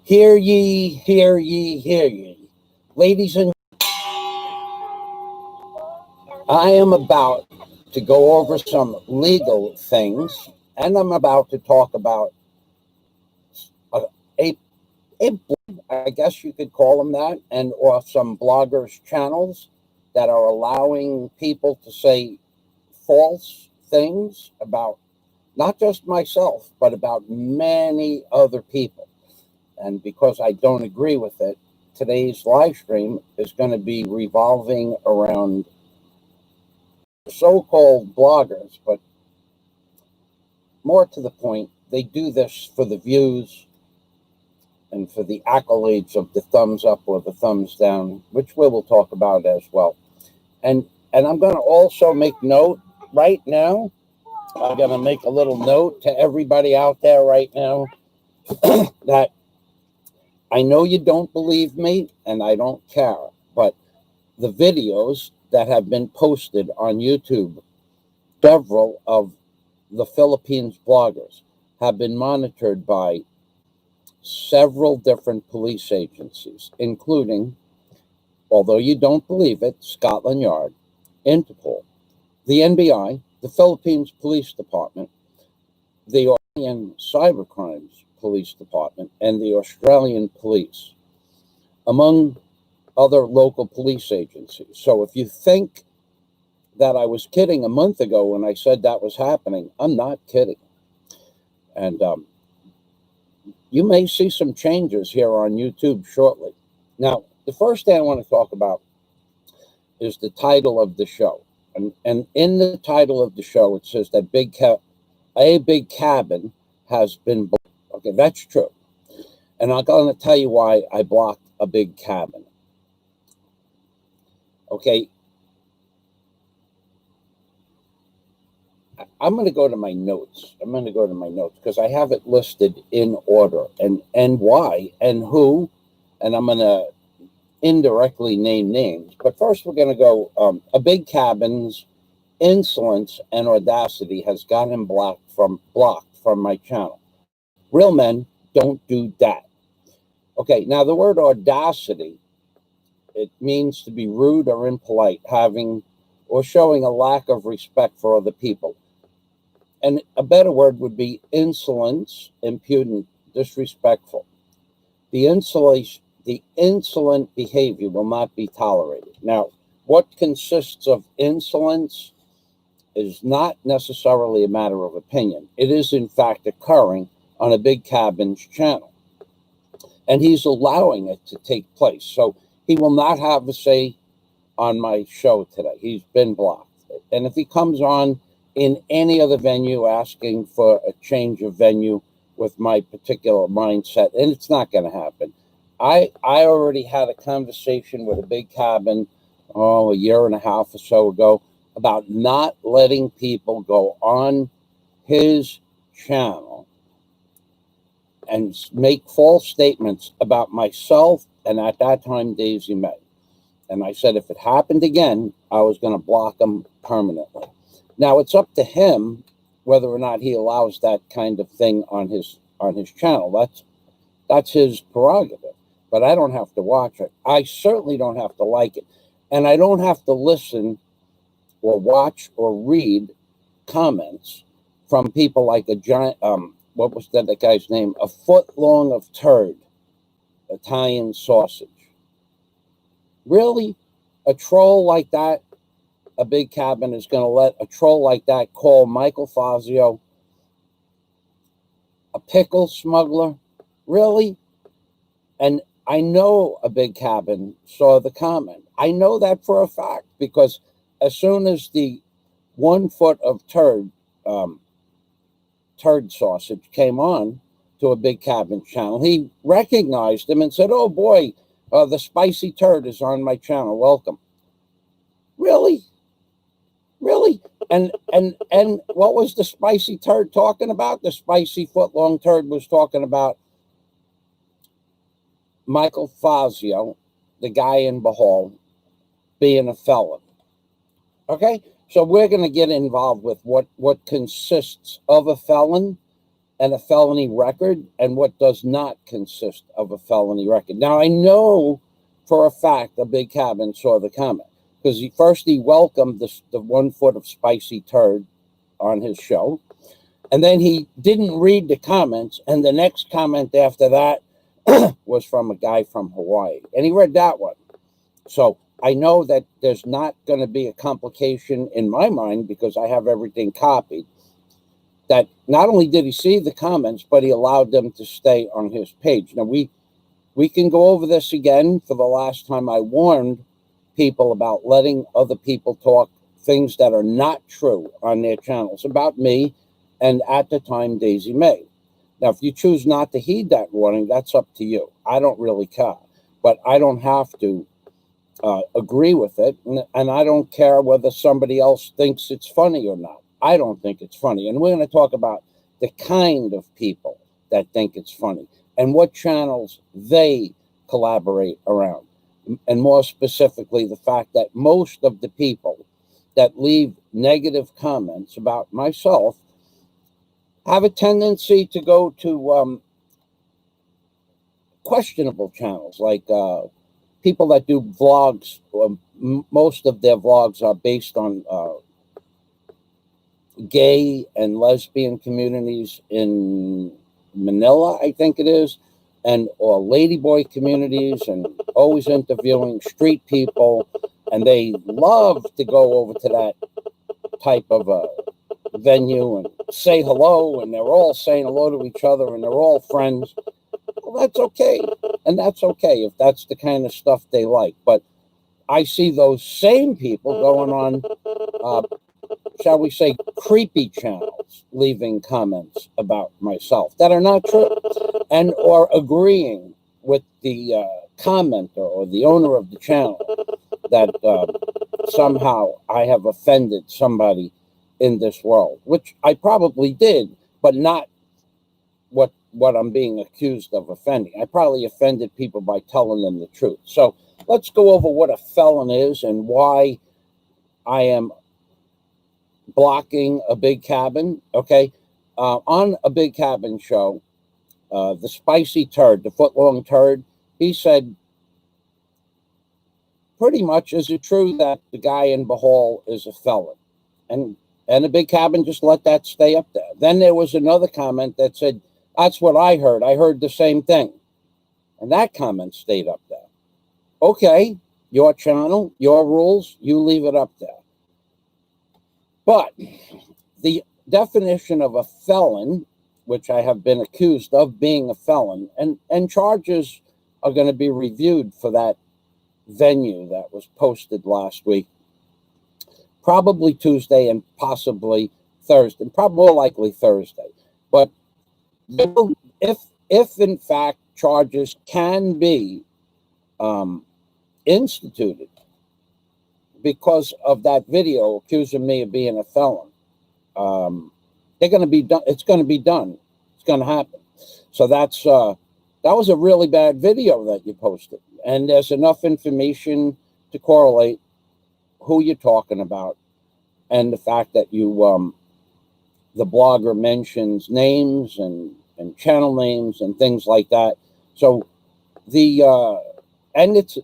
Hear ye, hear ye, hear ye. Ladies and I am about to go over some legal things, and I'm about to talk about a, a, a I guess you could call them that, and or some bloggers' channels that are allowing people to say false things about not just myself, but about many other people. And because I don't agree with it, today's live stream is going to be revolving around so-called bloggers, but more to the point, they do this for the views and for the accolades of the thumbs up or the thumbs down, which we will talk about as well. And I'm going to also make note right now. I'm going to make a little note to everybody out there right now that I know you don't believe me, and I don't care, but the videos that have been posted on YouTube, several of the Philippines bloggers have been monitored by several different police agencies, including, although you don't believe it, Scotland Yard, Interpol, the NBI, the Philippines Police Department, the Australian Cybercrimes Police Department, and the Australian Police, among other local police agencies. So if you think that I was kidding a month ago when I said that was happening, I'm not kidding. And you may see some changes here on YouTube shortly. Now, the first thing I want to talk about is the title of the show. And in the title of the show, it says that a big cabin has been blocked. Okay, that's true. And I'm going to tell you why I blocked a big cabin. Okay. I'm going to go to my notes. Because I have it listed in order and why and who, and I'm going to indirectly name names. But first, we're going to go. A big cabin's Insolence and Audacity has gotten blocked from my channel. Real men don't do that. Okay, now the word audacity, it means to be rude or impolite, having or showing a lack of respect for other people. And a better word would be insolence, impudent, disrespectful. The insolent behavior will not be tolerated. Now, what consists of insolence is not necessarily a matter of opinion. It is, in fact, occurring on a big cabin's channel. And he's allowing it to take place. So he will not have a say on my show today. He's been blocked. And if he comes on in any other venue asking for a change of venue with my particular mindset, and it's not going to happen. I already had a conversation with a big cabin, a year and a half or so ago, about not letting people go on his channel and make false statements about myself and at that time Daisy May. And I said if it happened again, I was going to block him permanently. Now it's up to him whether or not he allows that kind of thing on his channel. That's his prerogative. But I don't have to watch it. I certainly don't have to like it. And I don't have to listen or watch or read comments from people like a giant, what was that guy's name? A foot long of turd, Italian sausage. Really? A troll like that, a big cabin is going to let a troll like that call Michael Fazio a pickle smuggler? Really? And I know a big cabin saw the comment. I know that for a fact because as soon as the 1 foot of turd sausage came on to a big cabin channel, he recognized him and said, "Oh boy, the spicy turd is on my channel. Welcome." Really? And what was the spicy turd talking about? The spicy foot-long turd was talking about Michael Fazio, the guy in Bohol, being a felon. Okay? So we're going to get involved with what consists of a felon and a felony record and what does not consist of a felony record. Now, I know for a fact a Big Cabin saw the comment because he welcomed the 1 foot of spicy turd on his show. And then he didn't read the comments. And the next comment after that was from a guy from Hawaii. And he read that one. So I know that there's not going to be a complication in my mind because I have everything copied. That not only did he see the comments, but he allowed them to stay on his page. Now, we can go over this again. For the last time, I warned people about letting other people talk things that are not true on their channels about me and at the time, Daisy May. Now, if you choose not to heed that warning, that's up to you. I don't really care, but I don't have to agree with it, and I don't care whether somebody else thinks it's funny or not. I don't think it's funny, and we're going to talk about the kind of people that think it's funny and what channels they collaborate around, and more specifically, the fact that most of the people that leave negative comments about myself have a tendency to go to questionable channels, like people that do vlogs. Most of their vlogs are based on gay and lesbian communities in Manila, I think it is, or ladyboy communities, and always interviewing street people. And they love to go over to that type of venue and say hello, and they're all saying hello to each other, and they're all friends. Well, that's okay, and that's okay if that's the kind of stuff they like. But I see those same people going on, shall we say, creepy channels, leaving comments about myself that are not true, and or agreeing with the commenter or the owner of the channel that somehow I have offended somebody in this world, which I probably did, but not what I'm being accused of offending. I probably offended people by telling them the truth. So let's go over what a felon is and why I am blocking a Big Cabin. Okay, on a Big Cabin show, the spicy turd, the foot-long turd, he said, pretty much, is it true that the guy in Bahal is a felon? And the Big Cabin just let that stay up there. Then there was another comment that said, that's what I heard. I heard the same thing. And that comment stayed up there. Okay, your channel, your rules, you leave it up there. But the definition of a felon, which I have been accused of being a felon, and charges are going to be reviewed for that venue that was posted last week, probably Tuesday and possibly Thursday, probably more likely Thursday. But if in fact charges can be instituted because of that video accusing me of being a felon, they're going to be done. It's going to be done. It's going to happen. So that was a really bad video that you posted, and there's enough information to correlate who you're talking about, and the fact that you the blogger mentions names and channel names and things like that. So and it's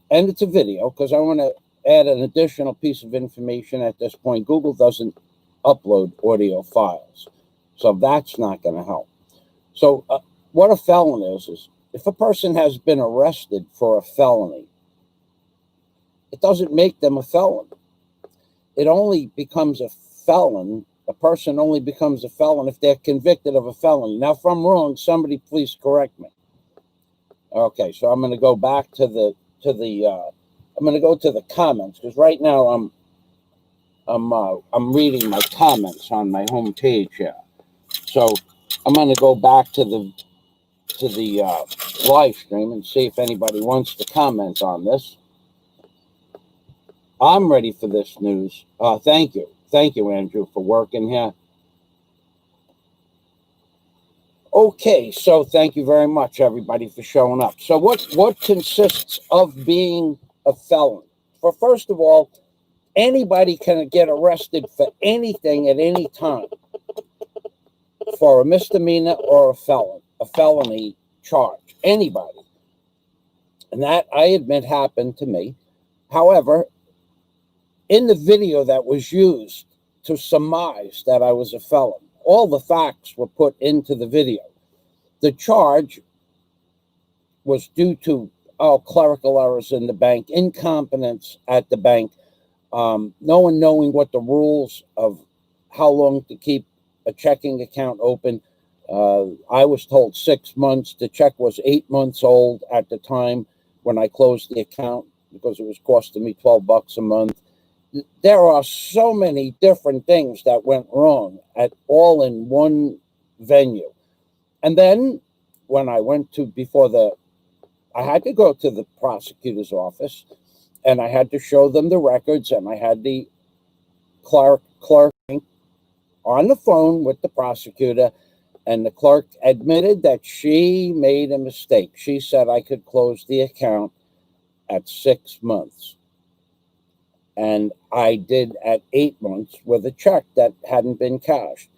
a video, because I want to add an additional piece of information at this point. Google doesn't upload audio files, so that's not going to help. So what a felon is if a person has been arrested for a felony, it doesn't make them a felon. It only becomes a felon. A person only becomes a felon if they're convicted of a felony. Now, if I'm wrong, somebody please correct me. Okay, so I'm going to go back to the I'm going to go to the comments, because right now I'm reading my comments on my home page here. So I'm going to go back to the live stream and see if anybody wants to comment on this. I'm ready for this news. Thank you, Andrew, for working here. Okay, so thank you very much, everybody, for showing up. So what consists of being a felon? For first of all, anybody can get arrested for anything at any time. for a misdemeanor or a felony charge, anybody. And that, I admit, happened to me. However, in the video that was used to surmise that I was a felon, all the facts were put into the video. The charge was due to clerical errors in the bank, incompetence at the bank, no one knowing what the rules of how long to keep a checking account open. I was told 6 months. The check was 8 months old at the time when I closed the account because it was costing me $12 a month. There are so many different things that went wrong all in one venue. And then when I went to I had to go to the prosecutor's office, and I had to show them the records, and I had the clerk on the phone with the prosecutor, and the clerk admitted that she made a mistake. She said I could close the account at 6 months. And I did at 8 months with a check that hadn't been cashed.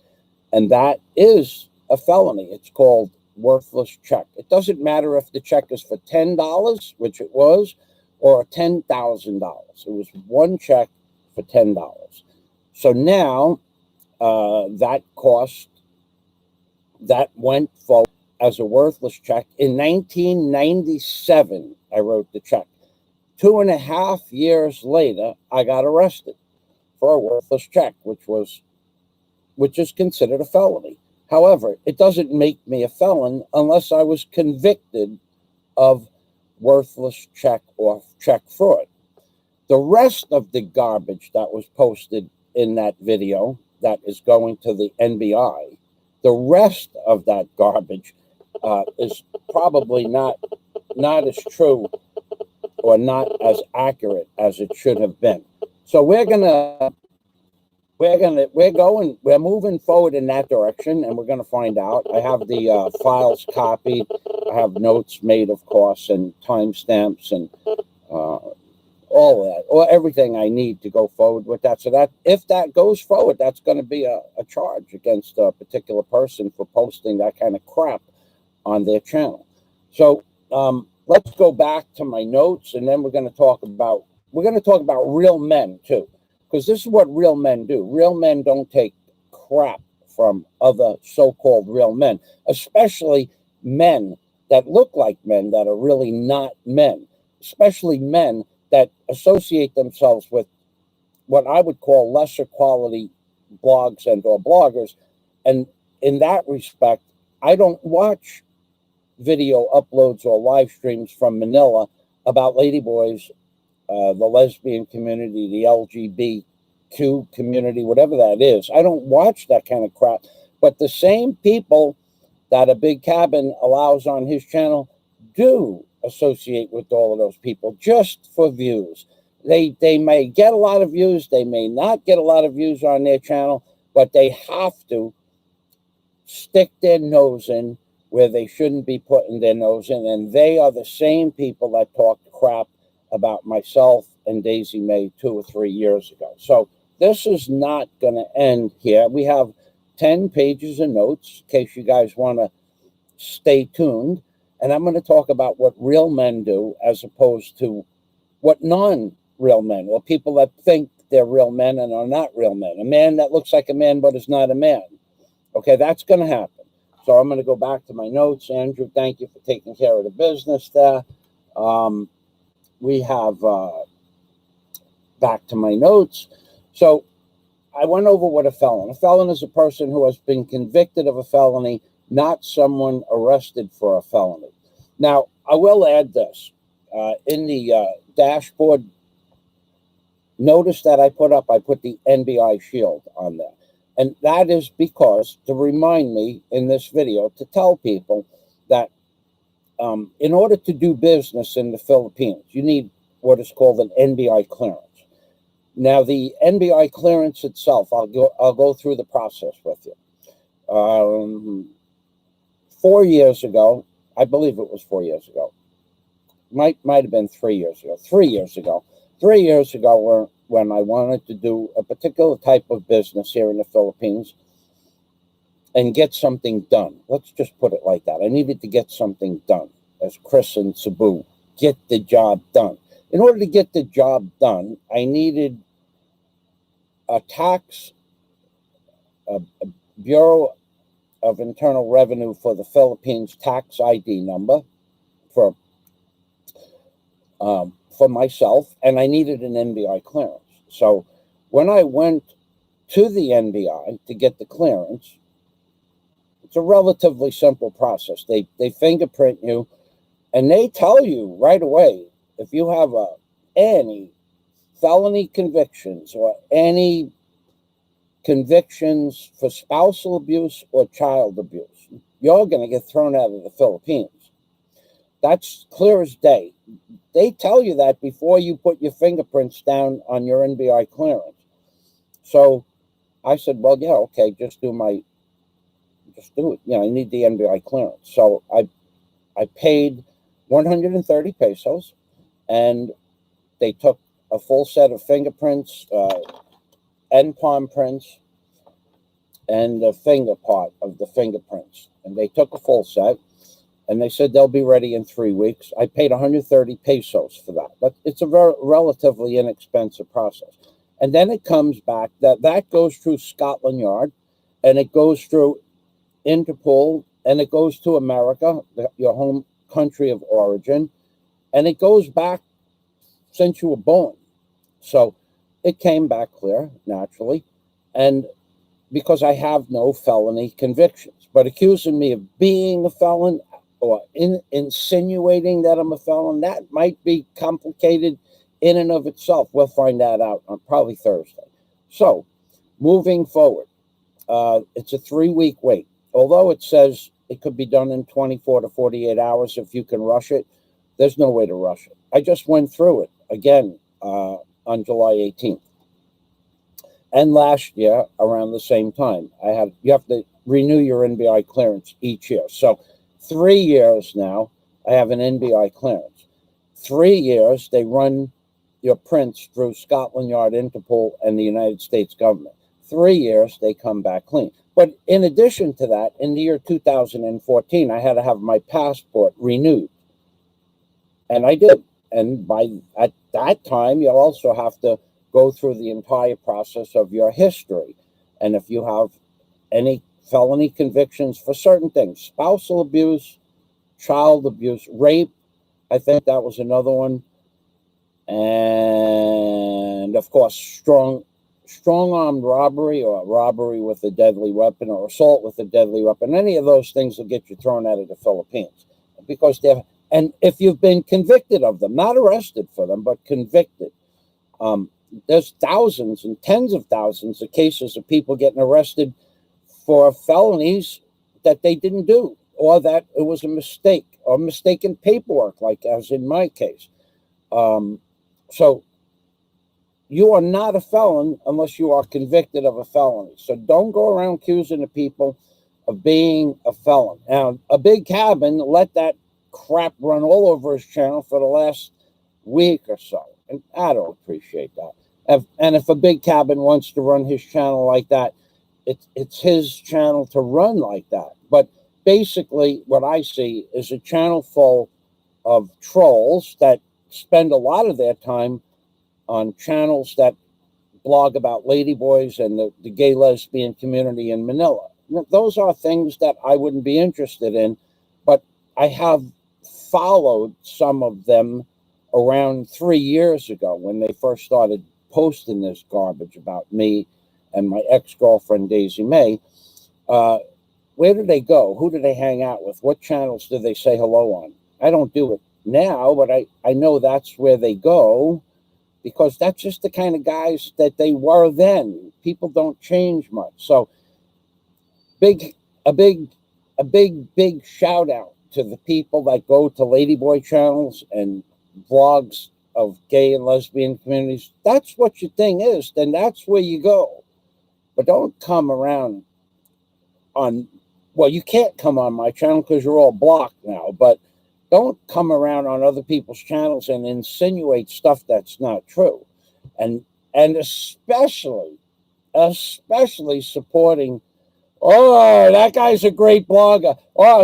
And that is a felony. It's called worthless check. It doesn't matter if the check is for $10, which it was, or $10,000. It was one check for $10. So now that went forward as a worthless check. In 1997, I wrote the check. 2.5 years later, I got arrested for a worthless check, which is considered a felony. However, it doesn't make me a felon unless I was convicted of worthless check or check fraud. The rest of the garbage that was posted in that video that is going to the NBI, the rest of that garbage is probably not as true or not as accurate as it should have been. So we're moving forward in that direction, and we're going to find out. I have the files copied. I have notes made, of course, and timestamps and all of that, or everything I need to go forward with that. So that if that goes forward, that's going to be a charge against a particular person for posting that kind of crap on their channel. So let's go back to my notes, and then we're going to talk about real men too, because this is what real men do. Real men don't take crap from other so-called real men, especially men that look like men that are really not men, especially men that associate themselves with what I would call lesser quality blogs and or bloggers. And in that respect, I don't watch video uploads or live streams from Manila about ladyboys, the lesbian community, the LGBTQ community, whatever that is. I don't watch that kind of crap. But the same people that a Big Cabin allows on his channel do associate with all of those people just for views. They may get a lot of views, they may not get a lot of views on their channel, but they have to stick their nose in where they shouldn't be putting their nose in. And they are the same people that talked crap about myself and Daisy May 2 or 3 years ago. So this is not going to end here. We have 10 pages of notes in case you guys want to stay tuned. And I'm going to talk about what real men do as opposed to what non-real men, or people that think they're real men and are not real men. A man that looks like a man but is not a man. Okay, that's going to happen. So I'm going to go back to my notes. Andrew, thank you for taking care of the business there. We have back to my notes. So I went over what a felon. A felon is a person who has been convicted of a felony, not someone arrested for a felony. Now, I will add this. In the dashboard notice that I put up, I put the NBI shield on there. And that is because, to remind me in this video, to tell people that in order to do business in the Philippines, you need what is called an NBI clearance. Now, the NBI clearance itself, I'll go through the process with you. 4 years ago, I believe it was 4 years ago. Might have been 3 years ago. 3 years ago. 3 years ago, when I wanted to do a particular type of business here in the Philippines, and get something done. Let's just put it like that. I needed to get something done, as Chris and Sabu, get the job done. In order to get the job done, I needed a Bureau of Internal Revenue for the Philippines tax ID number for myself, and I needed an NBI clearance. So when I went to the NBI to get the clearance, it's a relatively simple process. They fingerprint you, and they tell you right away if you have any felony convictions or any convictions for spousal abuse or child abuse, you're going to get thrown out of the Philippines. That's clear as day. They tell you that before you put your fingerprints down on your NBI clearance. So I said, well, yeah, okay, just do it. I need the NBI clearance. So I paid 130 pesos, and they took a full set of fingerprints, and palm prints, and the finger part of the fingerprints. And they took a full set, and they said they'll be ready in 3 weeks. I paid 130 pesos for that. But it's a very relatively inexpensive process. And then it comes back, that goes through Scotland Yard, and it goes through Interpol, and it goes to America, your home country of origin, and it goes back since you were born. So it came back clear, naturally, and because I have no felony convictions. But accusing me of being a felon or insinuating that I'm a felon, that might be complicated in and of itself. We'll find that out on probably Thursday. So moving forward, it's a 3-week wait. Although it says it could be done in 24 to 48 hours if you can rush it, there's no way to rush it. I just went through it again on July 18th. And last year, around the same time, you have to renew your NBI clearance each year. So 3 years now, I have an NBI clearance. 3 years, they run your prints through Scotland Yard, Interpol, and the United States government. 3 years, they come back clean. But in addition to that, in the year 2014, I had to have my passport renewed. And I did. And at that time, you also have to go through the entire process of your history. And if you have any felony convictions for certain things, spousal abuse, child abuse, rape, I think that was another one. And of course, strong armed robbery or robbery with a deadly weapon or assault with a deadly weapon, any of those things will get you thrown out of the Philippines because and if you've been convicted of them, not arrested for them, but convicted, there's thousands and tens of thousands of cases of people getting arrested for felonies that they didn't do, or that it was a mistake or mistaken paperwork, like as in my case. So you are not a felon unless you are convicted of a felony. So don't go around accusing the people of being a felon. Now, a Big Cabin let that crap run all over his channel for the last week or so. And I don't appreciate that. And if a Big Cabin wants to run his channel like that, it's his channel to run like that. But basically, what I see is a channel full of trolls that spend a lot of their time on channels that blog about ladyboys and the gay lesbian community in Manila. Those are things that I wouldn't be interested in, but I have followed some of them around 3 years ago when they first started posting this garbage about me and my ex-girlfriend Daisy May. Where do they go? Who do they hang out with? What channels do they say hello on? I don't do it now, but I know that's where they go, because that's just the kind of guys that they were then. People don't change much. So a big shout out to the people that go to ladyboy channels and vlogs of gay and lesbian communities. That's what your thing is, then that's where you go. But don't come around you can't come on my channel because you're all blocked now, but don't come around on other people's channels and insinuate stuff that's not true. And especially supporting Oh, that guy's a great blogger. Oh,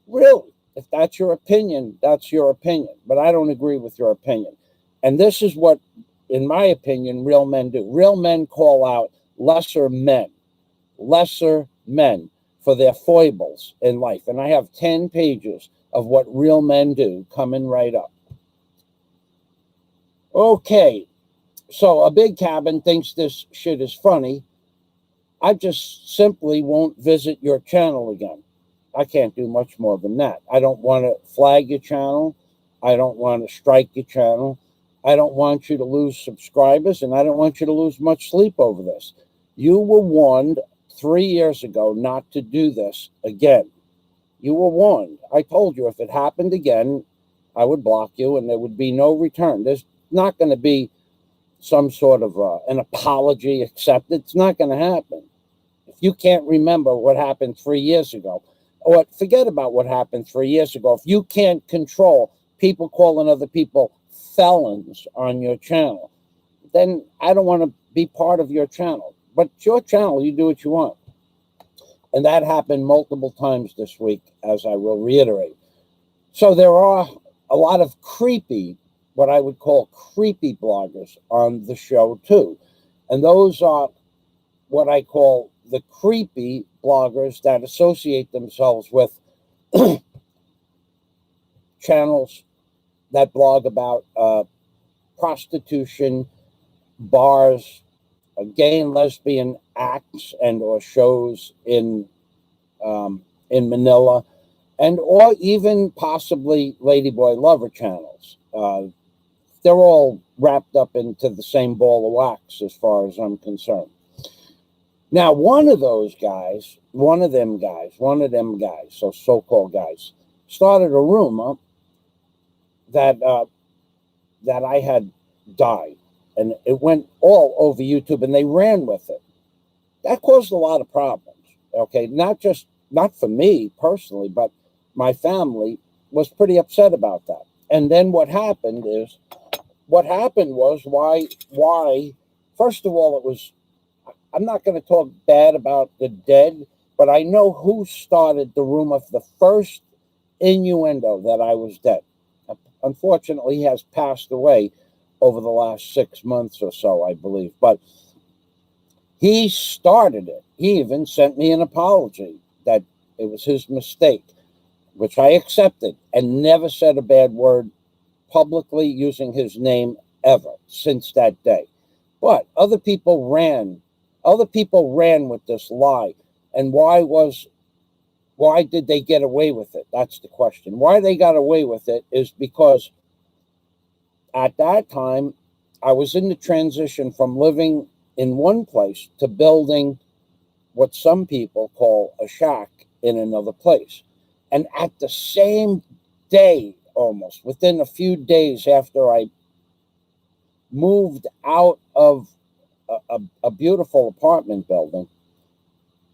really. If that's your opinion, that's your opinion. But I don't agree with your opinion. And this is what, in my opinion, real men do. Real men call out lesser men for their foibles in life. And I have 10 pages of what real men do coming right up. Okay, so a big cabin thinks this shit is funny. I just simply won't visit your channel again. I can't do much more than that. I don't want to flag your channel. I don't want to strike your channel. I don't want you to lose subscribers, and I don't want you to lose much sleep over this. You were warned 3 years ago not to do this again. You were warned. I told you if it happened again, I would block you and there would be no return. There's not going to be some sort of an apology accepted. It's not going to happen. If you can't remember what happened 3 years ago, or forget about what happened 3 years ago, if you can't control people calling other people felons on your channel, then I don't want to be part of your channel. But it's your channel, you do what you want. And that happened multiple times this week, as I will reiterate. So there are a lot of creepy, what I would call creepy bloggers on the show too. And those are what I call the creepy bloggers that associate themselves with channels that blog about prostitution, bars, gay and lesbian acts and or shows in Manila, and or even possibly ladyboy lover channels. They're all wrapped up into the same ball of wax as far as I'm concerned. Now, one of them guys, so-called guys, started a rumor that that I had died, and it went all over YouTube, and they ran with it. That caused a lot of problems. Okay, not for me personally, but my family was pretty upset about that. And then what happened was why. First of all, it was. I'm not going to talk bad about the dead, but I know who started the rumor for the first innuendo that I was dead. Unfortunately, he has passed away over the last 6 months or so, I believe. But he started it. He even sent me an apology that it was his mistake, which I accepted, and never said a bad word publicly using his name ever since that day. But other people ran with this lie. And why did they get away with it? That's the question. Why they got away with it is because at that time I was in the transition from living in one place to building what some people call a shack in another place. And at the same day, almost within a few days after I moved out of a beautiful apartment building,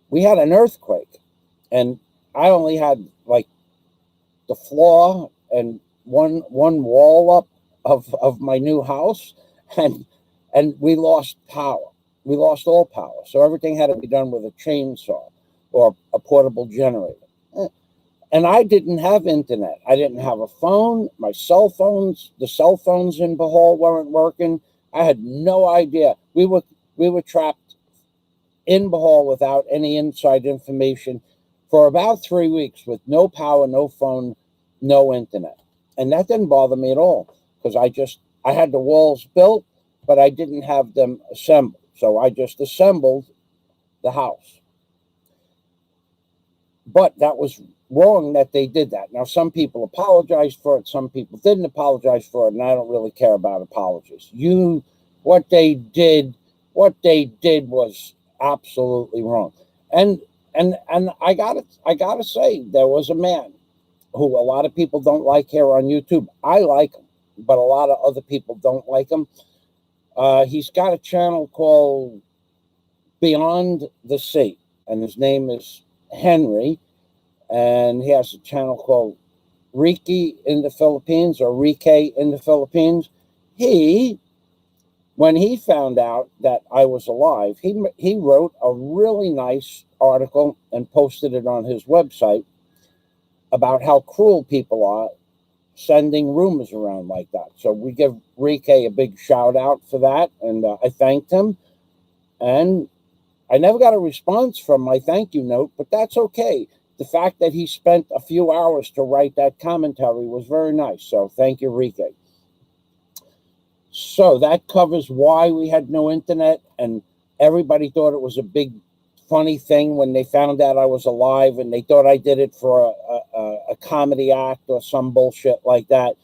we had an earthquake. And I only had like the floor and one wall up of my new house, and we lost power. We lost all power. So everything had to be done with a chainsaw or a portable generator. And I didn't have internet. I didn't have a phone. The cell phones in Bohol weren't working. I had no idea. We were trapped in Bohol without any inside information for about 3 weeks with no power, no phone, no internet. And that didn't bother me at all because I had the walls built, but I didn't have them assembled. So I just assembled the house. But that was wrong that they did that. Now, some people apologized for it, some people didn't apologize for it, and I don't really care about apologies. What they did was absolutely wrong. And I gotta say, there was a man who a lot of people don't like here on YouTube. I like him, but a lot of other people don't like him. He's got a channel called Beyond the Sea, and his name is Henry, and he has a channel called Riki in the Philippines, or Rike in the Philippines. When he found out that I was alive, he wrote a really nice article and posted it on his website about how cruel people are sending rumors around like that. So we give Rike a big shout out for that, and I thanked him. And I never got a response from my thank you note, but that's okay. The fact that he spent a few hours to write that commentary was very nice. So thank you, Rike. So that covers why we had no internet, and everybody thought it was a big funny thing when they found out I was alive, and they thought I did it for a comedy act or some bullshit like that.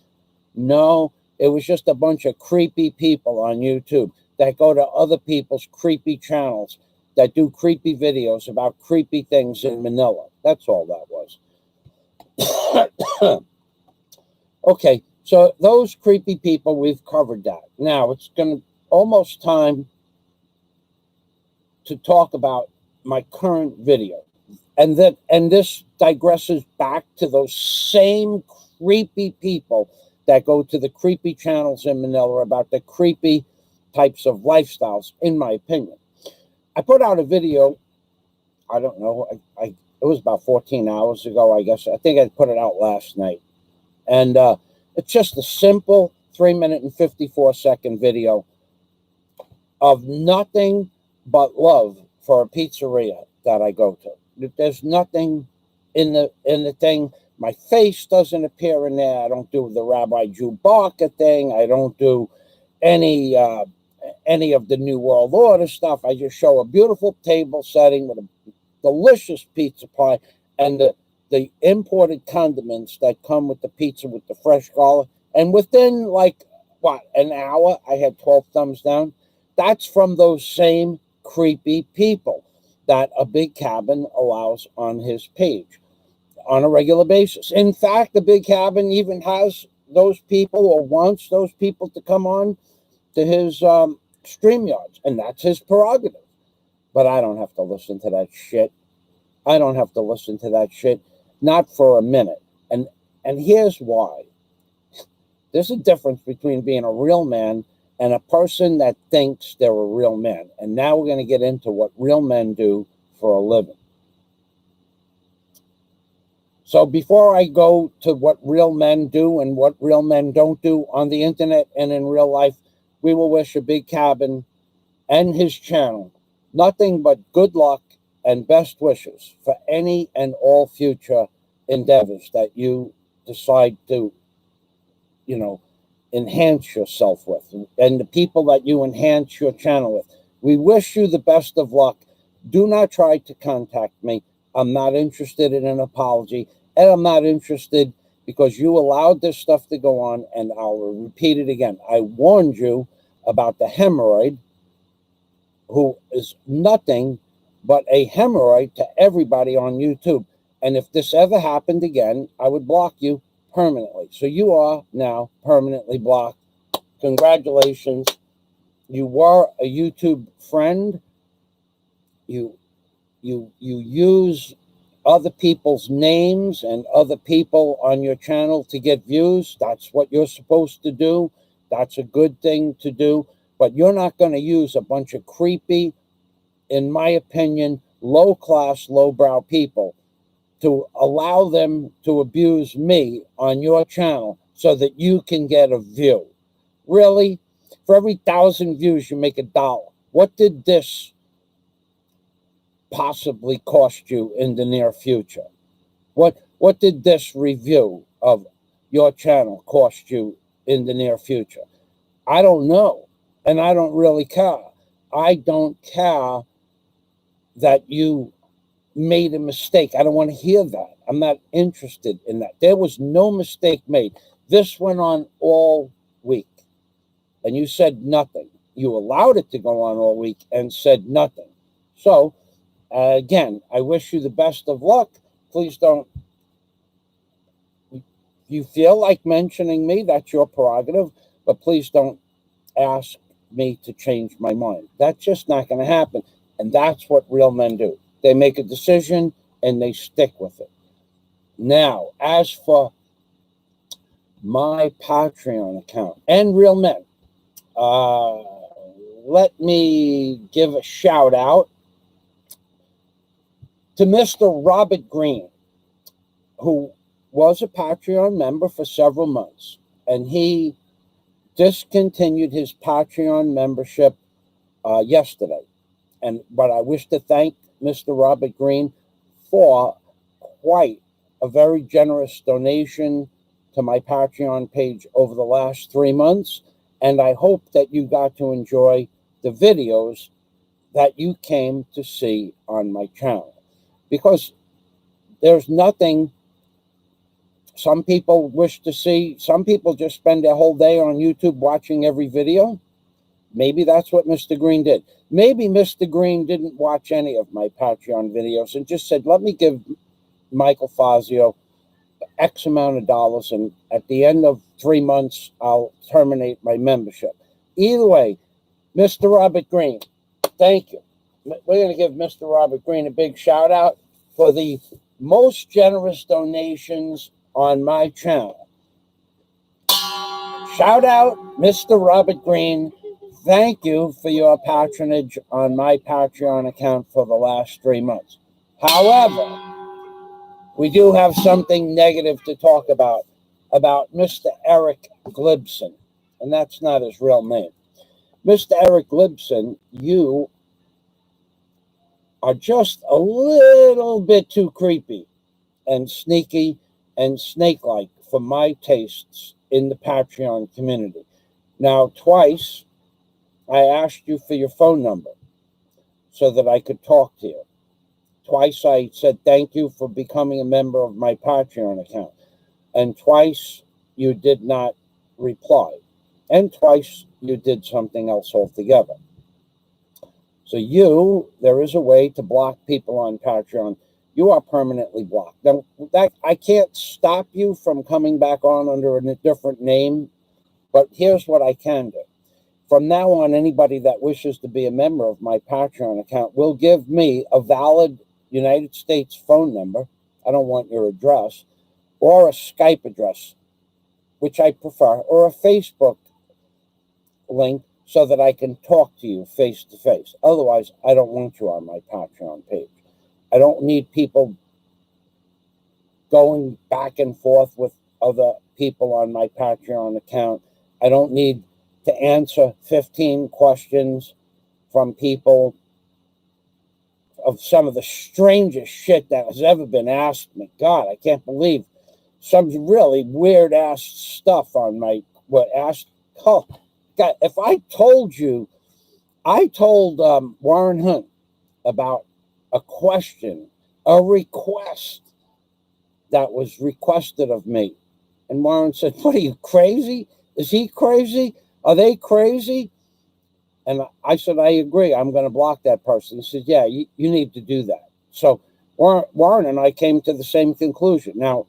No, it was just a bunch of creepy people on YouTube that go to other people's creepy channels that do creepy videos about creepy things in Manila. That's all that was. Okay, so those creepy people, we've covered that. Now it's going to almost time to talk about my current video. And this digresses back to those same creepy people that go to the creepy channels in Manila about the creepy types of lifestyles, in my opinion. I put out a video, I don't know, it was about 14 hours ago, I guess. I think I put it out last night. And it's just a simple 3-minute and 54-second video of nothing but love for a pizzeria that I go to. There's nothing in the thing. My face doesn't appear in there. I don't do the Rabbi Jew Barker thing. I don't do any of the New World Order stuff. I just show a beautiful table setting with a delicious pizza pie and the imported condiments that come with the pizza with the fresh garlic. And within an hour, I had 12 thumbs down. That's from those same creepy people that A Big Cabin allows on his page on a regular basis. In fact, The Big Cabin even has those people or wants those people to come on to his StreamYards, and that's his prerogative. But I don't have to listen to that shit. I don't have to listen to that shit, not for a minute. And here's why. There's a difference between being a real man and a person that thinks they're a real man. And now we're going to get into what real men do for a living. So before I go to what real men do and what real men don't do on the internet and in real life, we will wish A Big Cabin and his channel nothing but good luck and best wishes for any and all future endeavors that you decide to, enhance yourself with, and the people that you enhance your channel with. We wish you the best of luck. Do not try to contact me. I'm not interested in an apology, and I'm not interested because you allowed this stuff to go on, and I'll repeat it again. I warned you about the hemorrhoid, who is nothing but a hemorrhoid to everybody on YouTube. And if this ever happened again, I would block you permanently. So you are now permanently blocked. Congratulations. You were a YouTube friend. You use other people's names and other people on your channel to get views. That's what you're supposed to do. That's a good thing to do. But you're not going to use a bunch of creepy, in my opinion, low-class, low-brow people to allow them to abuse me on your channel so that you can get a view. Really? For every 1,000 views, you make $1. What did this possibly cost you in the near future? What did this review of your channel cost you in the near future? I don't know, and I don't really care. I don't care that you made a mistake. I don't want to hear that. I'm not interested in that. There was no mistake made. This went on all week, and you said nothing. You allowed it to go on all week and said nothing. So, again, I wish you the best of luck. Please don't. If you feel like mentioning me, that's your prerogative, but please don't ask me to change my mind. That's just not going to happen, and that's what real men do. They make a decision, and they stick with it. Now, as for my Patreon account and real men, let me give a shout out To Mr. Robert Green, who was a Patreon member for several months, and he discontinued his Patreon membership yesterday. But I wish to thank Mr. Robert Green for quite a very generous donation to my Patreon page over the last 3 months. And I hope that you got to enjoy the videos that you came to see on my channel. Because there's nothing some people wish to see. Some people just spend their whole day on YouTube watching every video. Maybe that's what Mr. Green did. Maybe Mr. Green didn't watch any of my Patreon videos and just said, let me give Michael Fazio X amount of dollars, and at the end of 3 months, I'll terminate my membership. Either way, Mr. Robert Green, thank you. We're going to give Mr. Robert Green a big shout out for the most generous donations on my channel. Shout out, Mr. Robert Green. Thank you for your patronage on my Patreon account for the last 3 months. However, we do have something negative to talk about Mr. Eric Glibson, and that's not his real name. Mr. Eric Glibson, you are just a little bit too creepy and sneaky and snake-like for my tastes in the Patreon community. Now, twice, I asked you for your phone number so that I could talk to you. Twice I said thank you for becoming a member of my Patreon account. And twice you did not reply. And twice you did something else altogether. So there is a way to block people on Patreon. You are permanently blocked. Now, I can't stop you from coming back on under a different name, but here's what I can do. From now on, anybody that wishes to be a member of my Patreon account will give me a valid United States phone number. I don't want your address, or a Skype address, which I prefer, or a Facebook link so that I can talk to you face to face. Otherwise, I don't want you on my Patreon page. I don't need people going back and forth with other people on my Patreon account. I don't need to answer 15 questions from people of some of the strangest shit that has ever been asked me. God, I can't believe some really weird ass stuff on my oh, God, if I told you, I told Warren Hunt about a question, a request that was requested of me. And Warren said, what are you, crazy? Is he crazy? Are they crazy? And I said, I agree. I'm going to block that person. He said, yeah, you need to do that. So Warren and I came to the same conclusion. Now,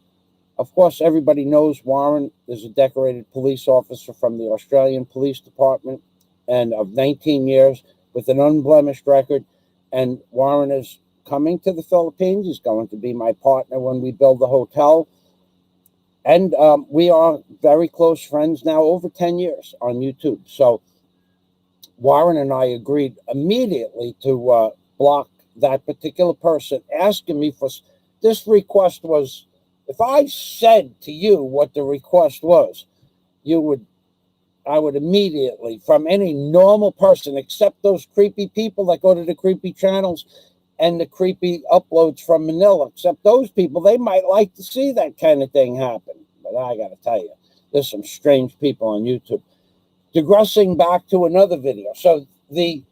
of course, everybody knows Warren is a decorated police officer from the Australian Police Department and of 19 years with an unblemished record. And Warren is coming to the Philippines. He's going to be my partner when we build the hotel. And we are very close friends now, over 10 years on YouTube. So Warren and I agreed immediately to block that particular person, asking me for this request was, if I said to you what the request was, I would immediately, from any normal person, except those creepy people that go to the creepy channels and the creepy uploads from Manila, except those people, they might like to see that kind of thing happen. But I got to tell you, there's some strange people on YouTube. Digressing back to another video. So the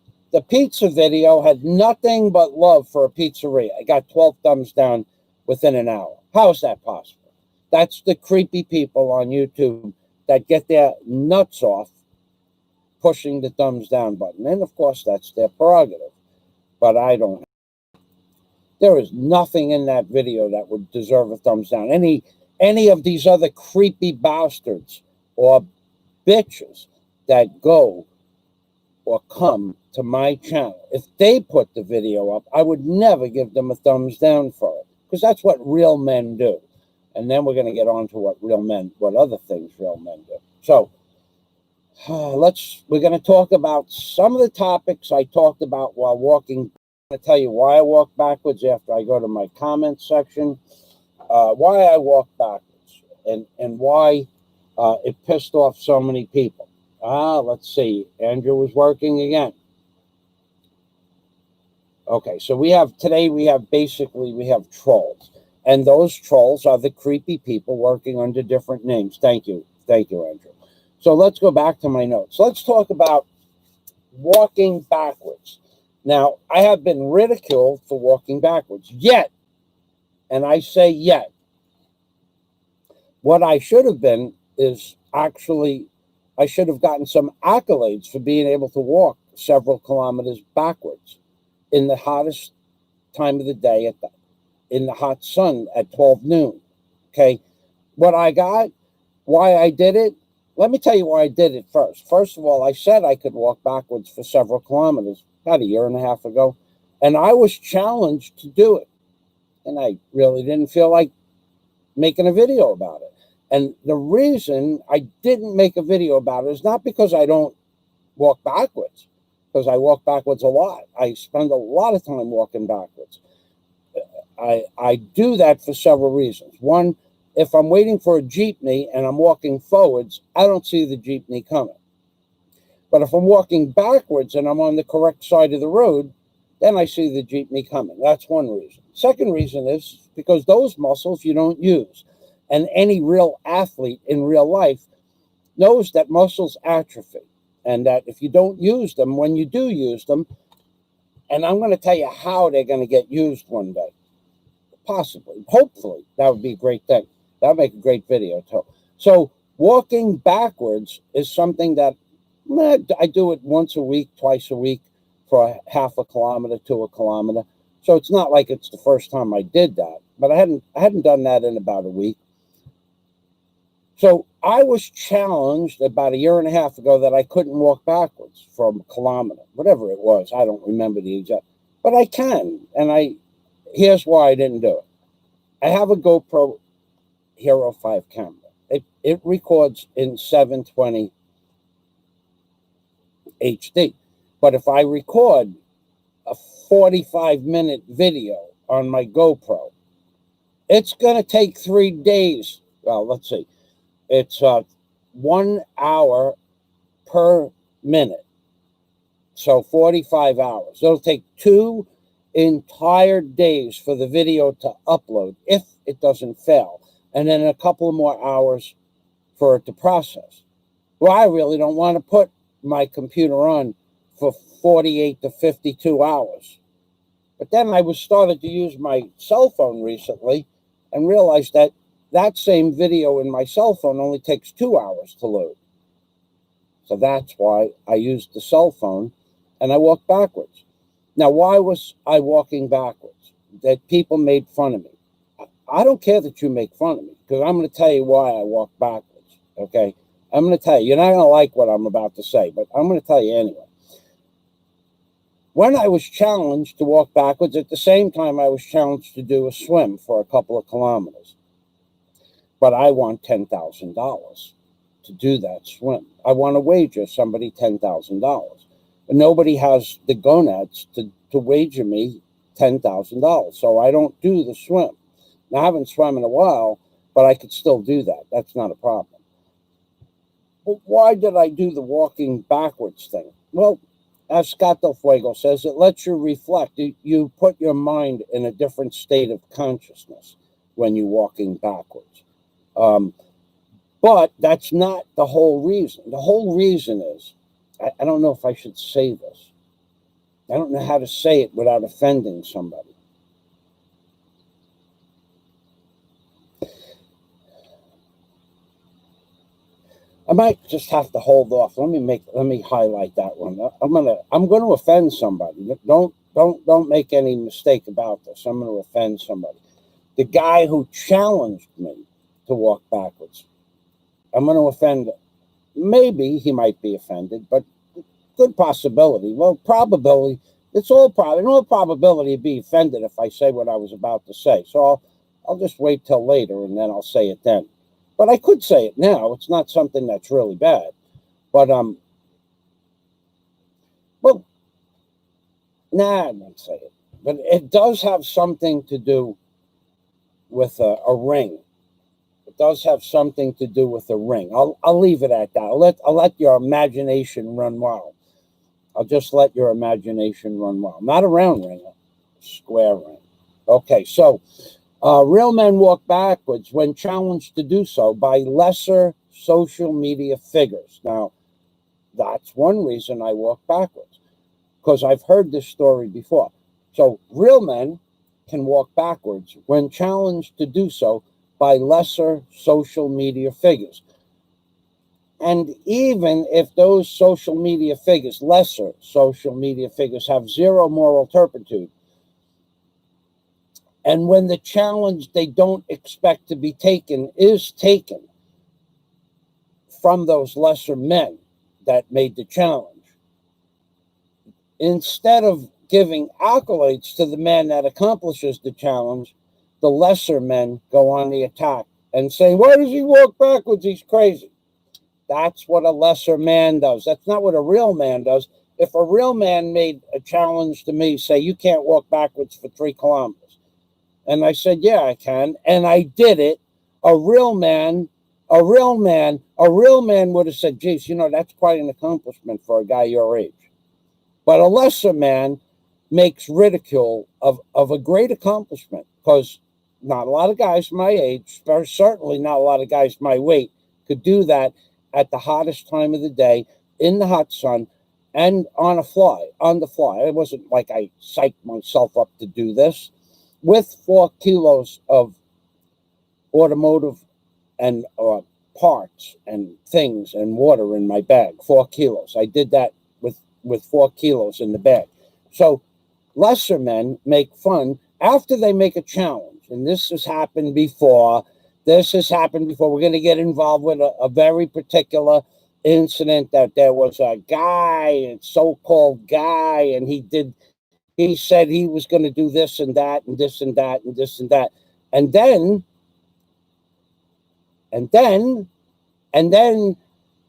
pizza video had nothing but love for a pizzeria. I got 12 thumbs down within an hour. How is that possible? That's the creepy people on YouTube that get their nuts off pushing the thumbs down button. And of course, that's their prerogative. But I don't. There is nothing in that video that would deserve a thumbs down. Any of these other creepy bastards or bitches that go or come to my channel, if they put the video up, I would never give them a thumbs down for it, because that's what real men do. And then we're going to get on to what other things real men do. So we're going to talk about some of the topics I talked about while walking to tell you why I walk backwards after I go to my comment section, why I walk backwards, and why it pissed off so many people. Let's see. Andrew was working again. Okay, so we have trolls. And those trolls are the creepy people working under different names. Thank you. Thank you, Andrew. So let's go back to my notes. Let's talk about walking backwards. Now, I have been ridiculed for walking backwards. Yet, and I say yet, what I should have been is actually, I should have gotten some accolades for being able to walk several kilometers backwards in the hottest time of the day in the hot sun at 12 noon. Okay. What I got, why I did it, let me tell you why I did it first. First of all, I said I could walk backwards for several kilometers about a year and a half ago, and I was challenged to do it. And I really didn't feel like making a video about it. And the reason I didn't make a video about it is not because I don't walk backwards, because I walk backwards a lot. I spend a lot of time walking backwards. I do that for several reasons. One, if I'm waiting for a jeepney and I'm walking forwards, I don't see the jeepney coming. But if I'm walking backwards and I'm on the correct side of the road, then I see the jeepney coming. That's one reason. Second reason is because those muscles you don't use. And any real athlete in real life knows that muscles atrophy, and that if you don't use them, when you do use them, and I'm going to tell you how they're going to get used one day, possibly, hopefully, that would be a great thing. That would make a great video too. So walking backwards is something that I do it once a week, twice a week, for half a kilometer to a kilometer. So it's not like it's the first time I did that, but I hadn't done that in about a week. So I was challenged about a year and a half ago that I couldn't walk backwards from a kilometer, whatever it was. I don't remember the exact, but I can. And here's why I didn't do it. I have a GoPro Hero 5 camera. It records in 720 HD. But if I record a 45-minute video on my GoPro, it's going to take 3 days. Well, let's see. It's 1 hour per minute. So 45 hours. It'll take 2 entire days for the video to upload if it doesn't fail. And then a couple more hours for it to process. Well, I really don't want to put my computer on for 48 to 52 hours. But then I started to use my cell phone recently and realized that that same video in my cell phone only takes 2 hours to load. So that's why I used the cell phone and I walked backwards. Now, why was I walking backwards? That people made fun of me. I don't care that you make fun of me, because I'm going to tell you why I walk backwards, okay? I'm going to tell you. You're not going to like what I'm about to say, but I'm going to tell you anyway. When I was challenged to walk backwards, at the same time I was challenged to do a swim for a couple of kilometers. But I want $10,000 to do that swim. I want to wager somebody $10,000. But nobody has the gonads to wager me $10,000. So I don't do the swim. Now, I haven't swum in a while, but I could still do that. That's not a problem. But why did I do the walking backwards thing? Well, as Scott Del Fuego says, it lets you reflect. You put your mind in a different state of consciousness when you're walking backwards. But that's not the whole reason. The whole reason is, I don't know if I should say this. I don't know how to say it without offending somebody. I might just have to hold off. Let me highlight that one. I'm gonna offend somebody. Don't make any mistake about this. I'm gonna offend somebody. The guy who challenged me to walk backwards, I'm gonna offend. Maybe he might be offended, but good possibility. Well, probability. It's all probably. No probability to be offended if I say what I was about to say. So I'll just wait till later and then I'll say it then. But I could say it now. It's not something that's really bad. But well, nah, I won't say it. but it does have something to do with a ring. It does have something to do with a ring. I'll leave it at that. I'll let your imagination run wild. I'll just let your imagination run wild. Not a round ring, a square ring. Okay, so real men walk backwards when challenged to do so by lesser social media figures. Now, that's one reason I walk backwards, because I've heard this story before. So real men can walk backwards when challenged to do so by lesser social media figures. And even if those social media figures, lesser social media figures, have zero moral turpitude, and when the challenge they don't expect to be taken is taken from those lesser men that made the challenge, instead of giving accolades to the man that accomplishes the challenge, the lesser men go on the attack and say, why does he walk backwards? He's crazy. That's what a lesser man does. That's not what a real man does. If a real man made a challenge to me, say, you can't walk backwards for 3 kilometers. And I said, yeah, I can. And I did it. A real man would have said, geez, that's quite an accomplishment for a guy your age. But a lesser man makes ridicule of a great accomplishment, because not a lot of guys my age, certainly not a lot of guys my weight, could do that at the hottest time of the day, in the hot sun, and on the fly. It wasn't like I psyched myself up to do this. With 4 kilos of automotive and parts and things and water in my bag, 4 kilos. I did that with 4 kilos in the bag. So lesser men make fun after they make a challenge. And this has happened before. We're going to get involved with a very particular incident that there was a guy, a so-called guy, and he said he was going to do this and that and this and that and this and that. And then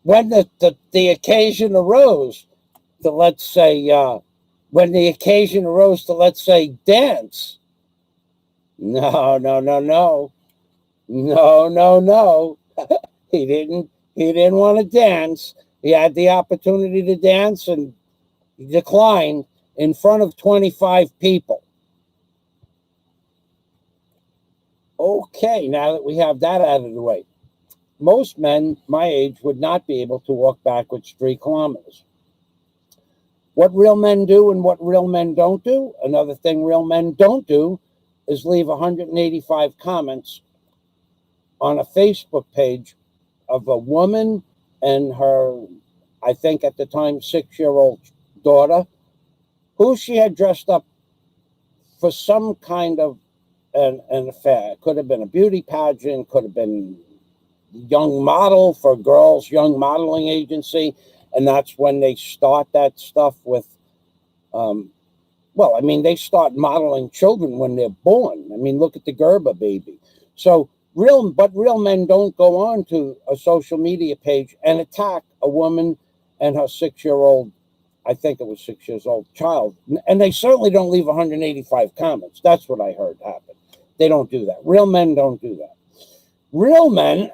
when the occasion arose to, let's say, dance, no. He didn't want to dance. He had the opportunity to dance and he declined in front of 25 people. Okay, now that we have that out of the way, most men my age would not be able to walk backwards 3 kilometers. What real men do and what real men don't do, another thing real men don't do, is leave 185 comments on a Facebook page of a woman and her, I think at the time, 6-year-old daughter, who she had dressed up for some kind of an affair. It could have been a beauty pageant, could have been young model for girls, young modeling agency. And that's when they start that stuff with, they start modeling children when they're born. I mean, look at the Gerber baby. So real men don't go on to a social media page and attack a woman and her 6-year-old, I think it was 6 years old child. And they certainly don't leave 185 comments. That's what I heard happen. They don't do that. Real men don't do that. Real men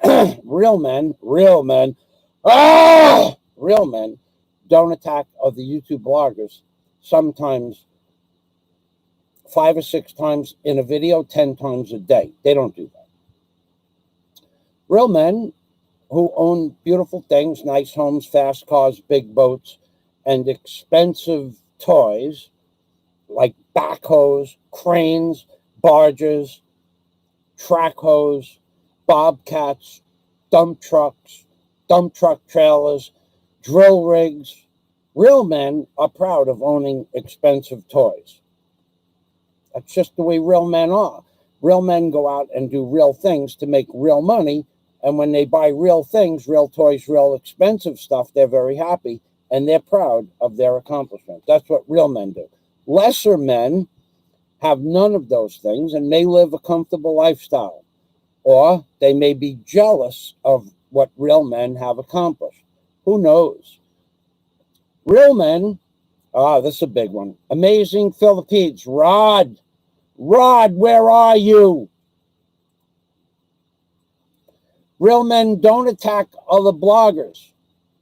don't attack other YouTube bloggers, sometimes 5 or 6 times in a video, 10 times a day. They don't do that. Real men who own beautiful things, nice homes, fast cars, big boats, and expensive toys like backhoes, cranes, barges, track hoes, bobcats, dump trucks, dump truck trailers, drill rigs. Real men are proud of owning expensive toys. That's just the way real men are. Real men go out and do real things to make real money. And when they buy real things, real toys, real expensive stuff, they're very happy and they're proud of their accomplishment. That's what real men do. Lesser men have none of those things and may live a comfortable lifestyle. Or they may be jealous of what real men have accomplished. Who knows? Real men Ah, this is a big one. Amazing Philippines. Rod, where are you? Real men don't attack other bloggers,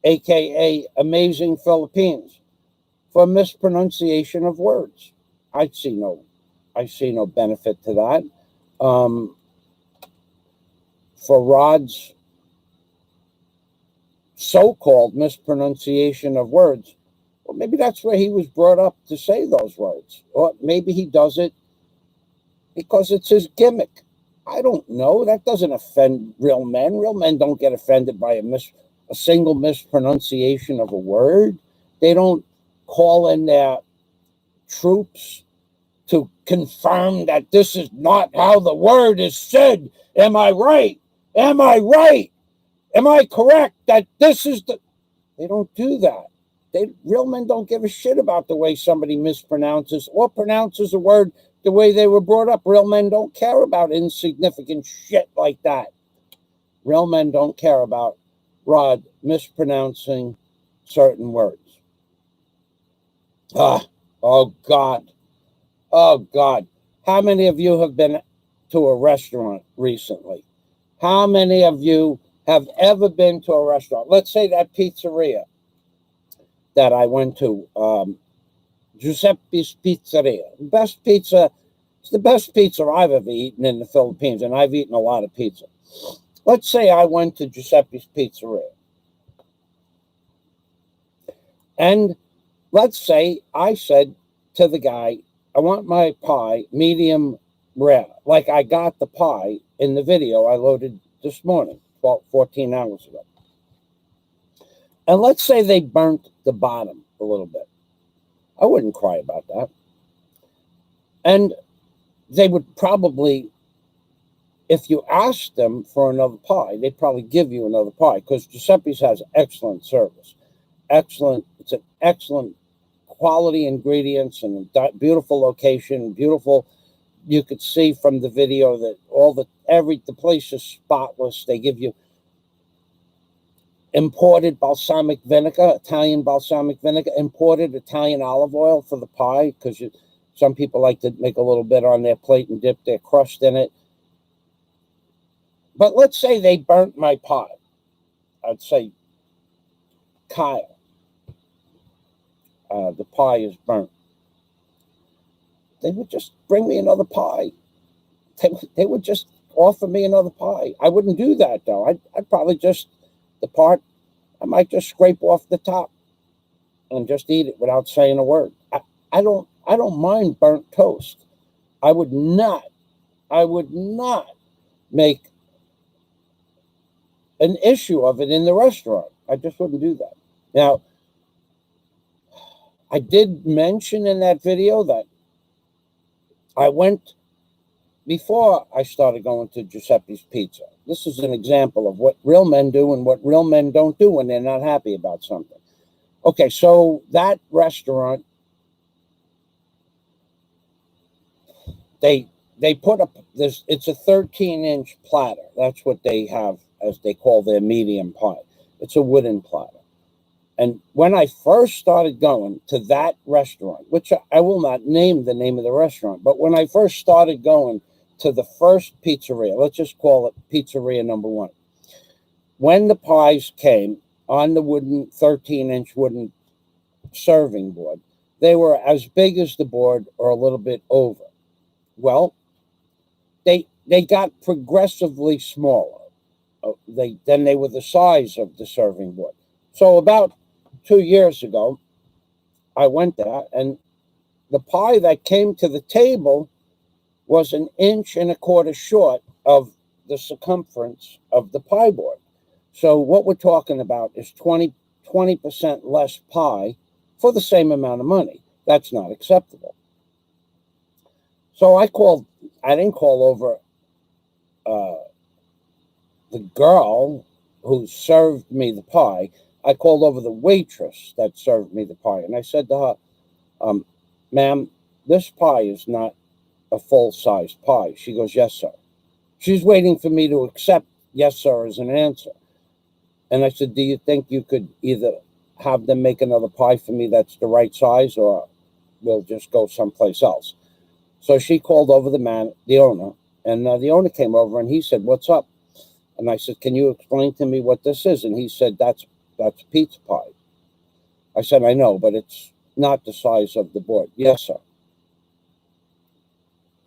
aka Amazing Philippines, for mispronunciation of words. I see no benefit to that. For Rod's so-called mispronunciation of words, well, maybe that's where he was brought up to say those words, or maybe he does it because it's his gimmick. I don't know. That doesn't offend real men. Real men don't get offended by a single mispronunciation of a word. They don't call in their troops to confirm that this is not how the word is said. Am I right? Am I right? Am I correct that this is the... They don't do that. Real men don't give a shit about the way somebody mispronounces or pronounces a word the way they were brought up. Real men don't care about insignificant shit like that. Real men don't care about Rod mispronouncing certain words. Oh, God. Oh, God. How many of you have been to a restaurant recently? How many of you have ever been to a restaurant? Let's say that pizzeria that I went to, Giuseppe's Pizzeria. Best pizza. It's the best pizza I've ever eaten in the Philippines, and I've eaten a lot of pizza. Let's say I went to Giuseppe's Pizzeria. And let's say I said to the guy, I want my pie medium rare. Like I got the pie in the video I loaded this morning, 14 hours ago. And let's say they burnt the bottom a little bit. I wouldn't cry about that. And they would probably, if you asked them for another pie, they'd probably give you another pie because Giuseppe's has excellent service. It's an excellent quality ingredients and a beautiful location, beautiful. You could see from the video that the place is spotless. They give you imported balsamic vinegar, Italian balsamic vinegar, imported Italian olive oil for the pie because some people like to make a little bit on their plate and dip their crust in it. But let's say they burnt my pie. I'd say, Kyle, the pie is burnt. They would just bring me another pie. They would just offer me another pie. I wouldn't do that, though. I'd probably just, I might just scrape off the top and just eat it without saying a word. I don't mind burnt toast. I would not make an issue of it in the restaurant. I just wouldn't do that. Now, I did mention in that video that I went, before I started going to Giuseppe's Pizza. This is an example of what real men do and what real men don't do when they're not happy about something. Okay, so that restaurant, they put it's a 13-inch platter. That's what they have, as they call their medium pie. It's a wooden platter. And when I first started going to that restaurant, which I will not name the name of the restaurant, but when I first started going to the first pizzeria, let's just call it pizzeria number 1, when the pies came on the 13-inch wooden serving board, they were as big as the board or a little bit over. Well, they got progressively smaller. Then they were the size of the serving board. So about 2 years ago, I went there, and the pie that came to the table was 1.25 inches short of the circumference of the pie board. So what we're talking about is 20% less pie for the same amount of money. That's not acceptable. So I didn't call over the girl who served me the pie. I called over the waitress that served me the pie. And I said to her, ma'am, this pie is not a full-size pie. She goes, yes, sir. She's waiting for me to accept yes, sir, as an answer. And I said, do you think you could either have them make another pie for me that's the right size, or we'll just go someplace else. So she called over the owner, and the owner came over and he said, "What's up?" And I said, "Can you explain to me what this is?" And he said, That's pizza pie." I said, "I know, but it's not the size of the board." "Yes, sir."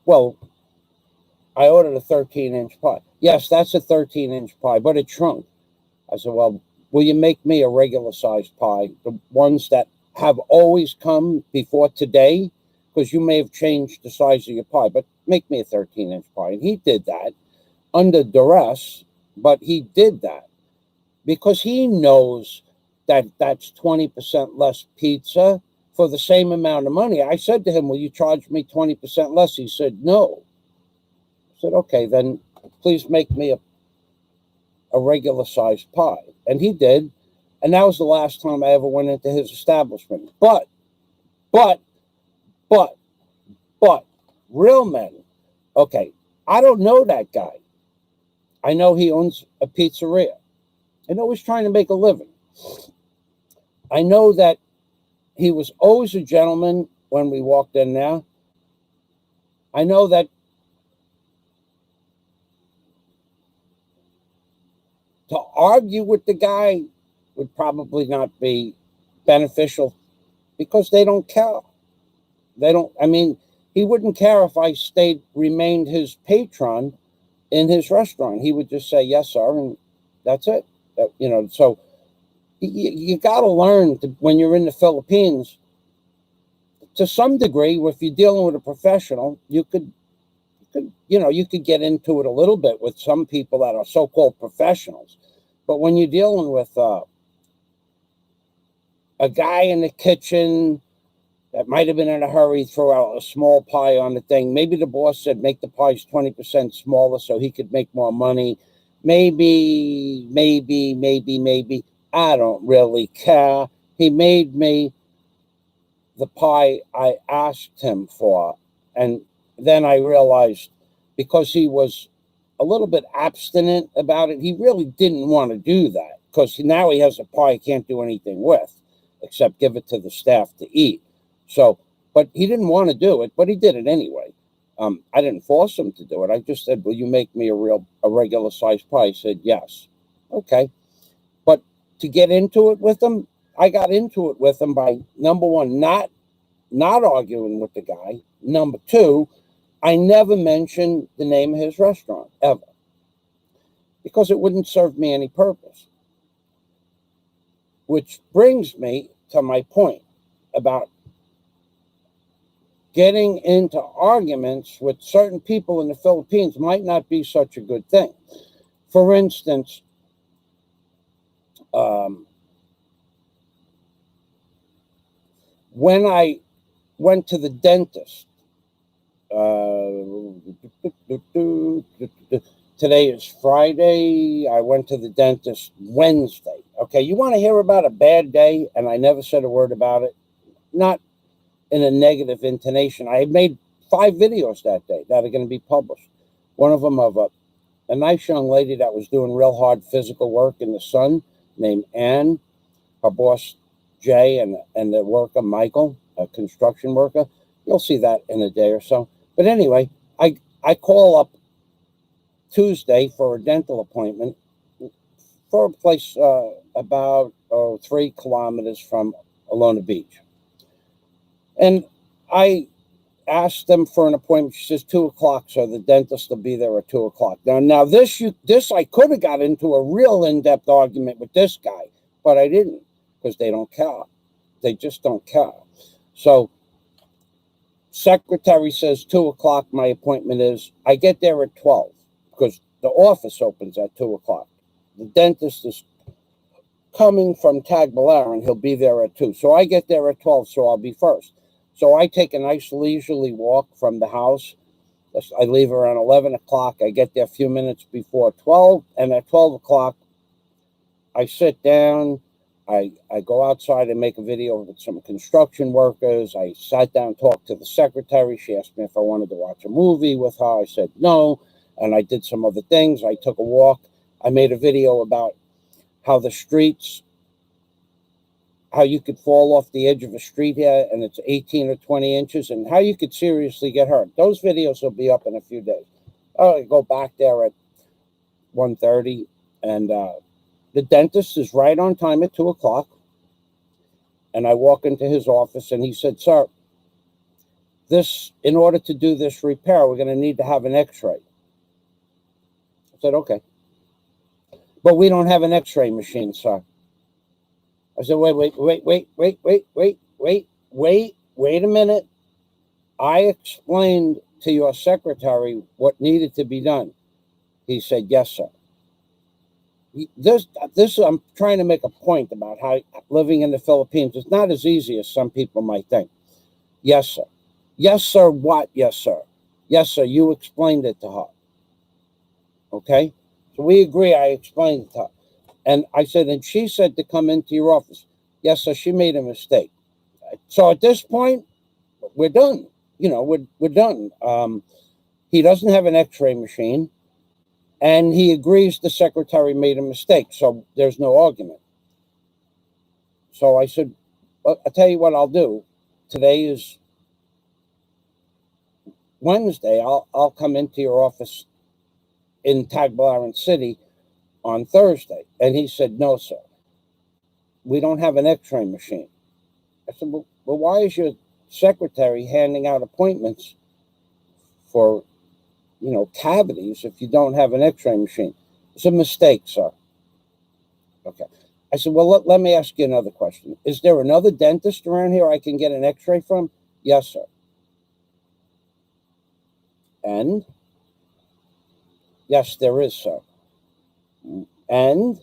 "Well, I ordered a 13-inch pie." "Yes, that's a 13-inch pie, but it shrunk." I said, "Well, will you make me a regular sized pie, the ones that have always come before today? Because you may have changed the size of your pie, but make me a 13-inch pie." And he did that under duress, but he did that because he knows that that's 20% less pizza for the same amount of money. I said to him, "Will you charge me 20% less?" He said, "No." I said, "Okay, then please make me a regular sized pie." And he did. And that was the last time I ever went into his establishment. But, but, but, real men. Okay, I don't know that guy. I know he owns a pizzeria. I know he's trying to make a living. I know that he was always a gentleman when we walked in there. I know that to argue with the guy would probably not be beneficial because they don't care. They don't, I mean, he wouldn't care if I remained his patron in his restaurant. He would just say, "Yes, sir," and that's it. So you got to learn when you're in the Philippines, to some degree, if you're dealing with a professional, you could get into it a little bit with some people that are so-called professionals. But when you're dealing with a guy in the kitchen that might have been in a hurry, throw out a small pie on the thing. Maybe the boss said, "Make the pies 20% smaller so he could make more money." Maybe. I don't really care. He made me the pie I asked him for. And then I realized, because he was a little bit abstinent about it, he really didn't want to do that, because now he has a pie he can't do anything with except give it to the staff to eat. So, but he didn't want to do it, but he did it anyway. I didn't force him to do it. I just said, "Will you make me a regular sized pie?" He said, "Yes." Okay. But to get into it with him, I got into it with him by, number one, not arguing with the guy. Number two, I never mentioned the name of his restaurant ever, because it wouldn't serve me any purpose. Which brings me to my point about getting into arguments with certain people in the Philippines might not be such a good thing. For instance, when I went to the dentist, today is Friday. I went to the dentist Wednesday. Okay, you want to hear about a bad day? And I never said a word about it. Not in a negative intonation. I made 5 videos that day that are going to be published. One of them of a nice young lady that was doing real hard physical work in the sun, named Anne. Her boss, Jay, and the worker, Michael, a construction worker. You'll see that in a day or so. But anyway, I call up Tuesday for a dental appointment for a place about 3 kilometers from Alona Beach. And I asked them for an appointment. She says 2 o'clock, so the dentist will be there at 2 o'clock. Now this I could have got into a real in-depth argument with this guy, but I didn't, because they don't care. They just don't care. So secretary says 2 o'clock my appointment is. I get there at 12, because the office opens at 2 o'clock. The dentist is coming from Tagbilaran. He'll be there at 2. So I get there at 12, so I'll be first. So I take a nice leisurely walk from the house. I leave around 11 o'clock. I get there a few minutes before 12. And at 12 o'clock, I sit down. I go outside and make a video with some construction workers. I sat down and talked to the secretary. She asked me if I wanted to watch a movie with her. I said no. And I did some other things. I took a walk. I made a video about how the streets how you could fall off the edge of a street here and it's 18 or 20 inches, and how you could seriously get hurt. Those videos will be up in a few days. I go back there at 1:30, and the dentist is right on time at 2 o'clock. And I walk into his office, and he said, "Sir, in order to do this repair, we're going to need to have an x-ray." I said, "Okay. But we don't have an x-ray machine, sir." I said, wait a minute. I explained to your secretary what needed to be done. He said, "Yes, sir." This I'm trying to make a point about how living in the Philippines is not as easy as some people might think. "Yes, sir." "Yes, sir, what?" "Yes, sir." "Yes, sir, you explained it to her." Okay? So we agree I explained it to her. And I said, "And she said to come into your office." "Yes, sir, she made a mistake." So at this point, we're done. We're done. He doesn't have an x-ray machine, and he agrees the secretary made a mistake. So there's no argument. So I said, "Well, I'll tell you what I'll do. Today is Wednesday. I'll come into your office in Tagbilaran City on Thursday." And he said, "No, sir, we don't have an x-ray machine." I said, well, why is your secretary handing out appointments for, cavities if you don't have an x-ray machine? It's a mistake, sir. Okay. I said, well, let me ask you another question. Is there another dentist around here I can get an x-ray from? Yes, sir. And? Yes, there is, sir. And?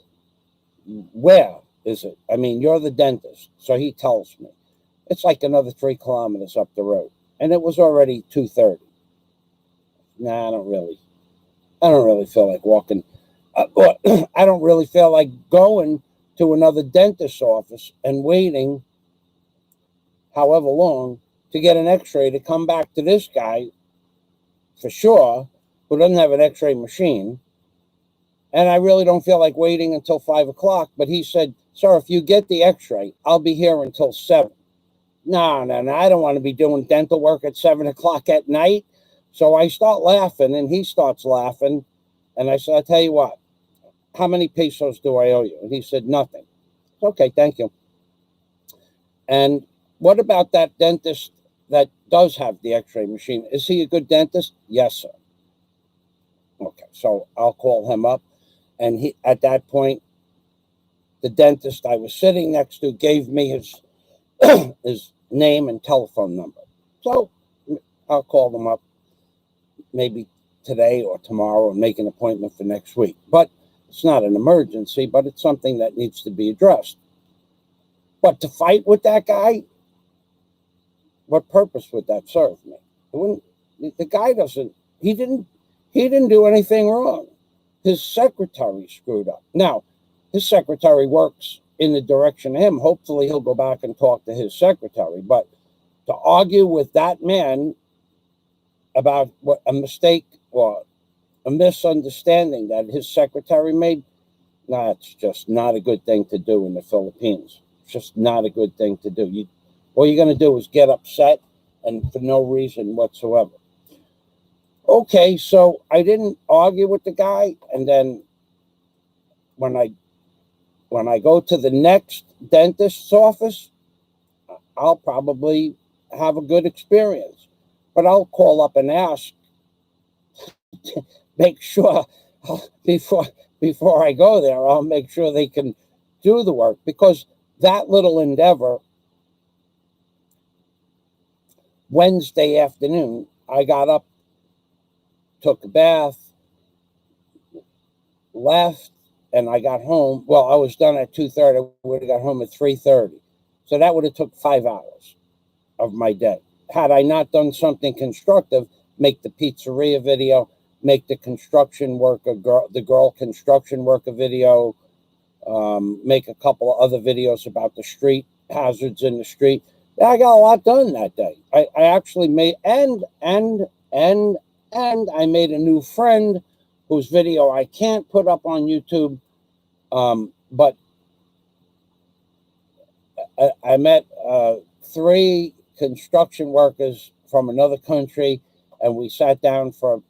Where is it? I mean, you're the dentist. So he tells me. It's like another 3 kilometers up the road. And it was already 2:30. Nah, I don't really feel like walking. I don't really feel like going to another dentist's office and waiting however long to get an x-ray to come back to this guy, for sure, who doesn't have an x-ray machine. And I really don't feel like waiting until 5 o'clock. But he said, "Sir, if you get the x-ray, I'll be here until 7. No, I don't want to be doing dental work at 7 o'clock at night. So I start laughing, and he starts laughing. And I said, "I'll tell you what, how many pesos do I owe you?" And he said, "Nothing." "Okay, thank you." And what about that dentist that does have the x-ray machine? Is he a good dentist? Yes, sir. Okay, so I'll call him up. And at that point, the dentist I was sitting next to gave me his name and telephone number. So I'll call them up maybe today or tomorrow and make an appointment for next week. But it's not an emergency, but it's something that needs to be addressed. But to fight with that guy, what purpose would that serve me? The guy he didn't do anything wrong. His secretary screwed up. Now, his secretary works in the direction of him. Hopefully he'll go back and talk to his secretary. But to argue with that man about what a mistake or a misunderstanding that his secretary made, it's just not a good thing to do in the Philippines. It's just not a good thing to do. All you're going to do is get upset, and for no reason whatsoever. Okay, so I didn't argue with the guy, and then when I go to the next dentist's office, I'll probably have a good experience. But I'll call up and ask to make sure before I go there, I'll make sure they can do the work, because that little endeavor, Wednesday afternoon, I got up, took a bath, left, and I got home. Well, I was done at 2:30. I would have got home at 3:30. So that would have took 5 hours of my day. Had I not done something constructive, make the pizzeria video, make the the girl construction worker video, make a couple of other videos about the street hazards in the street. I got a lot done that day. I actually made and I made a new friend whose video I can't put up on YouTube, but I met 3 construction workers from another country, and we sat down for,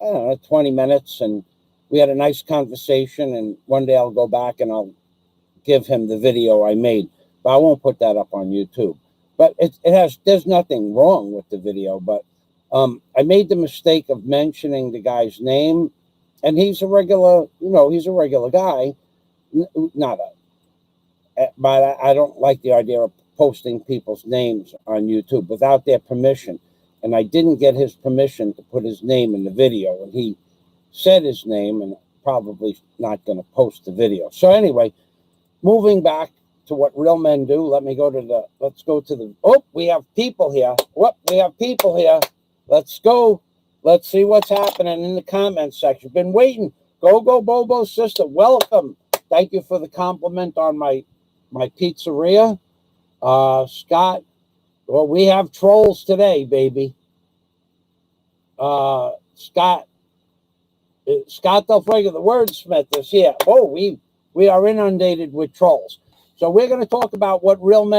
I don't know, 20 minutes, and we had a nice conversation. And one day I'll go back and I'll give him the video I made, but I won't put that up on YouTube. But there's nothing wrong with the video, but I made the mistake of mentioning the guy's name, and he's a regular, he's a regular guy, not a, but I don't like the idea of posting people's names on YouTube without their permission. And I didn't get his permission to put his name in the video, and he said his name, and probably not going to post the video. So anyway, moving back to what real men do, let's go to the, we have people here. We have people here. Let's go. Let's see what's happening in the comments section. Been waiting. Go, Bobo sister. Welcome. Thank you for the compliment on my pizzeria. Scott, well, we have trolls today, baby. Scott Del Fuego, the wordsmith, is here. We are inundated with trolls. So we're going to talk about what real men